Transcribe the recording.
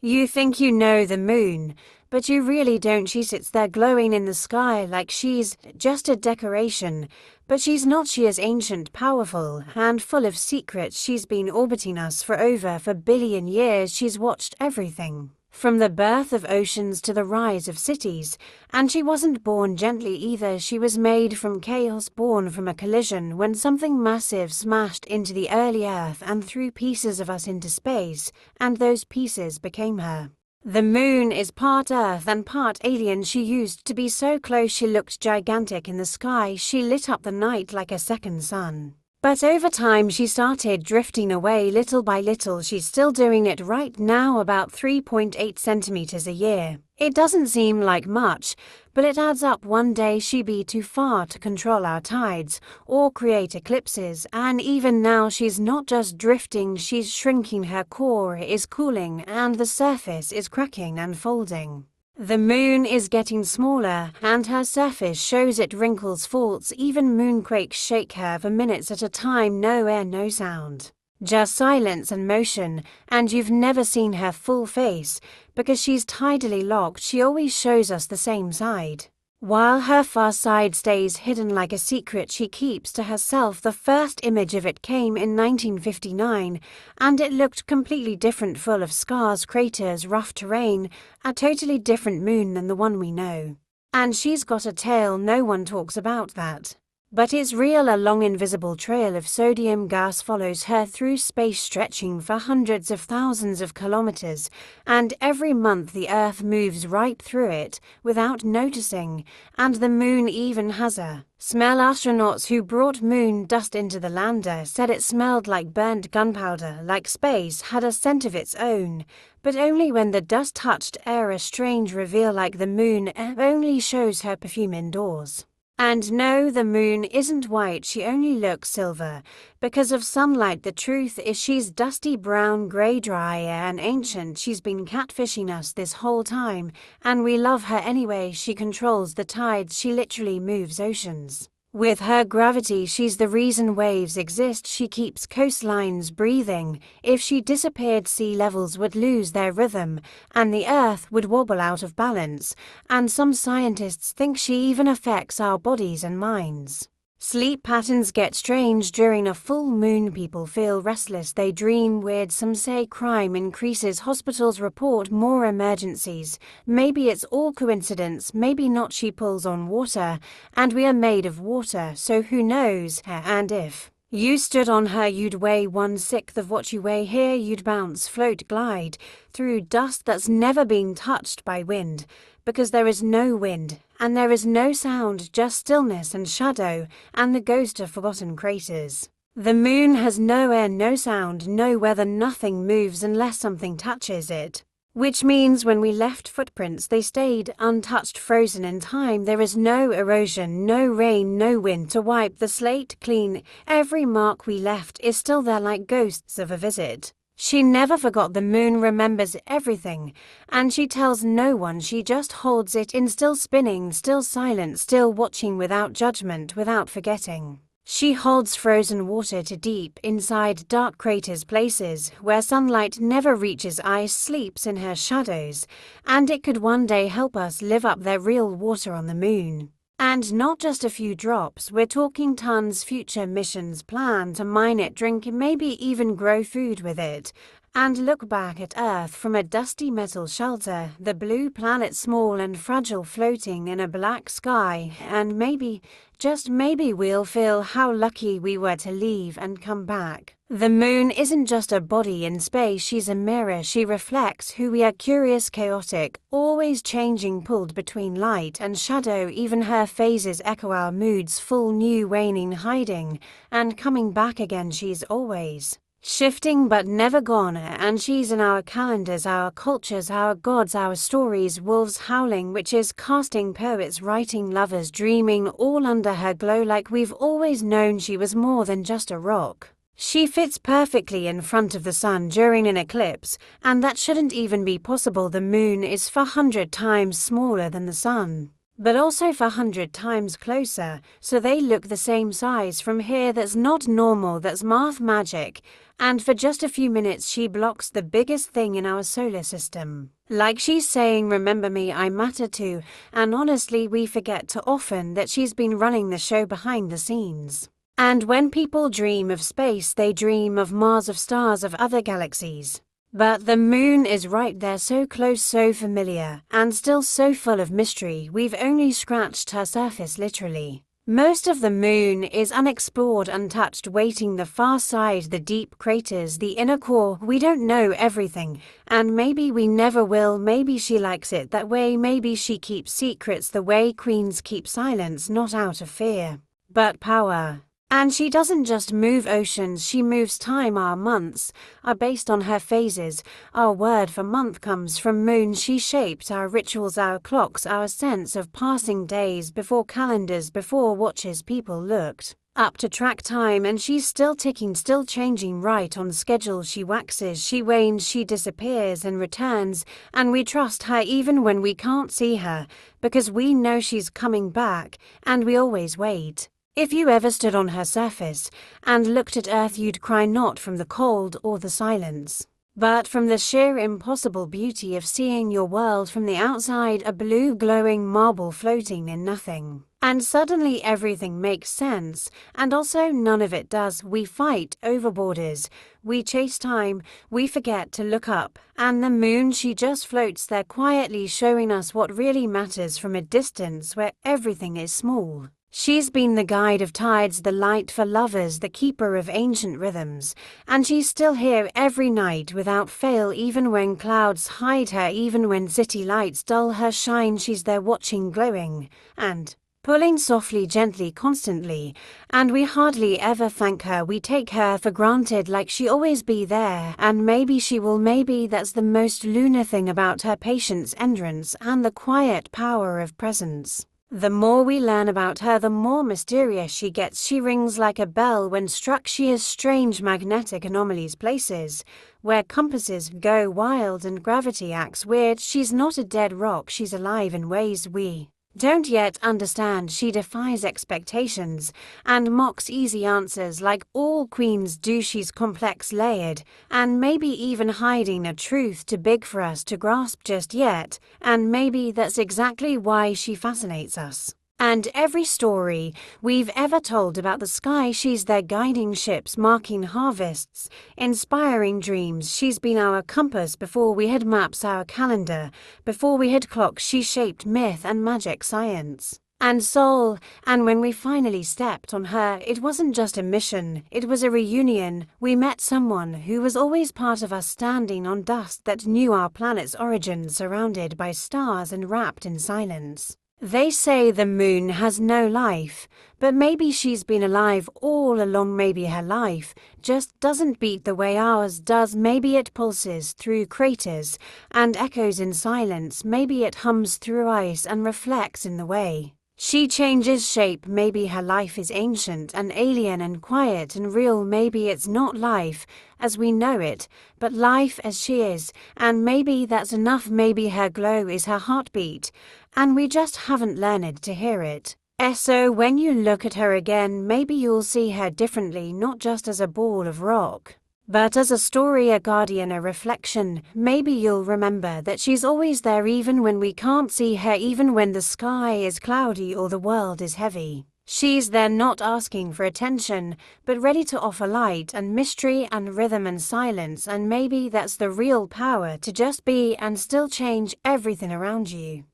You think you know the moon, but you really don't. She sits there glowing in the sky like she's just a decoration, but she's not. She is ancient, powerful, and full of secrets. She's been orbiting us for over 4 billion years. She's watched everything, from the birth of oceans to the rise of cities, and she wasn't born gently either. She was made from chaos, born from a collision when something massive smashed into the early Earth and threw pieces of us into space, and those pieces became her. The moon is part Earth and part alien. She used to be so close she looked gigantic in the sky. She lit up the night like a second sun. But over time she started drifting away little by little. She's still doing it right now, about 3.8 centimeters a year. It doesn't seem like much, but it adds up. One day she'd be too far to control our tides or create eclipses, and even now she's not just drifting, she's shrinking. Her core is cooling and the surface is cracking and folding. The moon is getting smaller, and her surface shows it wrinkles, faults, even moonquakes shake her for minutes at a time. No air, no sound. Just silence and motion, and you've never seen her full face, because she's tidally locked. She always shows us the same side, while her far side stays hidden like a secret she keeps to herself. The first image of it came in 1959, and it looked completely different, full of scars, craters, rough terrain, a totally different moon than the one we know. And she's got a tail. No one talks about that, but it's real. A long invisible trail of sodium gas follows her through space, stretching for hundreds of thousands of kilometers, and every month the Earth moves right through it without noticing, and the moon even has a smell. Astronauts who brought moon dust into the lander said it smelled like burnt gunpowder, like space had a scent of its own, but only when the dust touched air. A strange reveal, like the moon only shows her perfume indoors. And no, the moon isn't white. She only looks silver because of sunlight. The truth is she's dusty brown, grey, dry, and ancient. She's been catfishing us this whole time, and we love her anyway. She controls the tides. She literally moves oceans with her gravity. She's the reason waves exist. She keeps coastlines breathing. If she disappeared, sea levels would lose their rhythm, and the Earth would wobble out of balance. And some scientists think she even affects our bodies and minds. Sleep patterns get strange during a full moon. People feel restless, they dream weird. Some say crime increases, hospitals report more emergencies. Maybe it's all coincidence, maybe not. She pulls on water, and we are made of water, so who knows? And if you stood on her, you'd weigh 1/6 of what you weigh here. You'd bounce, float, glide through dust that's never been touched by wind, because there is no wind, and there is no sound, just stillness and shadow, and the ghost of forgotten craters. The moon has no air, no sound, no weather. Nothing moves unless something touches it, which means when we left footprints, they stayed untouched, frozen in time. There is no erosion, no rain, no wind to wipe the slate clean. Every mark we left is still there, like ghosts of a visit. She never forgot. The moon remembers everything, and she tells no one. She just holds it in, still spinning, still silent, still watching, without judgment, without forgetting. She holds frozen water to deep inside dark craters, places where sunlight never reaches. Ice sleeps in her shadows, and it could one day help us live up there. Real water on the moon. And not just a few drops, we're talking tons. Future missions plan to mine it, drink it, maybe even grow food with it, and look back at Earth from a dusty metal shelter. The blue planet, small and fragile, floating in a black sky, and maybe, just maybe, we'll feel how lucky we were to leave and come back. The moon isn't just a body in space, she's a mirror. She reflects who we are: curious, chaotic, always changing, pulled between light and shadow. Even her phases echo our moods, full, new, waning, hiding, and coming back again. She's always shifting but never gone, and she's in our calendars, our cultures, our gods, our stories. Wolves howling, witches casting, poets writing, lovers dreaming, all under her glow, like we've always known she was more than just a rock. She fits perfectly in front of the sun during an eclipse, and that shouldn't even be possible. The moon is 400 times smaller than the sun. but also for 100 times closer, so they look the same size from here. That's not normal, that's math magic. And for just a few minutes she blocks the biggest thing in our solar system. Like she's saying, remember me, I matter too, and honestly we forget too often that she's been running the show behind the scenes. And when people dream of space, they dream of Mars, of stars, of other galaxies. But the moon is right there, so close, so familiar, and still so full of mystery. We've only scratched her surface, literally. Most of the moon is unexplored, untouched, waiting the far side, the deep craters, the inner core. We don't know everything, and maybe we never will. Maybe she likes it that way. Maybe she keeps secrets the way queens keep silence, not out of fear, but power. And she doesn't just move oceans, she moves time. Our months are based on her phases. Our word for month comes from moon. She shaped our rituals, our clocks, our sense of passing days, before calendars, before watches. People looked up to track time, and she's still ticking, still changing, right on schedule. She waxes, she wanes, she disappears and returns, and we trust her even when we can't see her, because we know she's coming back, and we always wait. If you ever stood on her surface and looked at Earth, you'd cry, not from the cold or the silence, but from the sheer impossible beauty of seeing your world from the outside, a blue glowing marble floating in nothing. And suddenly everything makes sense, and also none of it does. We fight over borders, we chase time, we forget to look up, and the moon, she just floats there quietly, showing us what really matters from a distance where everything is small. She's been the guide of tides, the light for lovers, the keeper of ancient rhythms, and she's still here every night without fail, even when clouds hide her, even when city lights dull her shine. She's there watching, glowing, and pulling softly, gently, constantly, and we hardly ever thank her. We take her for granted, like she always be there, and maybe she will. Maybe that's the most lunar thing about her: patience, endurance, and the quiet power of presence. The more we learn about her, the more mysterious she gets. She rings like a bell when struck. She is strange magnetic anomalies, places where compasses go wild and gravity acts weird. She's not a dead rock, she's alive in ways we don't yet understand. She defies expectations and mocks easy answers like all queens do. She's complex, layered, and maybe even hiding a truth too big for us to grasp just yet, and maybe that's exactly why she fascinates us. And every story we've ever told about the sky, she's there guiding ships, marking harvests, inspiring dreams. She's been our compass before we had maps, our calendar before we had clocks. She shaped myth and magic, science and soul. And when we finally stepped on her, it wasn't just a mission, it was a reunion. We met someone who was always part of us, standing on dust that knew our planet's origin, surrounded by stars and wrapped in silence. They say the moon has no life, but maybe she's been alive all along. Maybe her life just doesn't beat the way ours does. Maybe it pulses through craters and echoes in silence. Maybe it hums through ice and reflects in the way she changes shape. Maybe her life is ancient and alien and quiet and real. Maybe it's not life as we know it, but life as she is, and maybe that's enough. Maybe her glow is her heartbeat, and we just haven't learned to hear it. So when you look at her again, maybe you'll see her differently, not just as a ball of rock, but as a story, a guardian, a reflection. Maybe you'll remember that she's always there, even when we can't see her, even when the sky is cloudy or the world is heavy. She's there, not asking for attention, but ready to offer light and mystery and rhythm and silence. And maybe that's the real power, to just be and still change everything around you.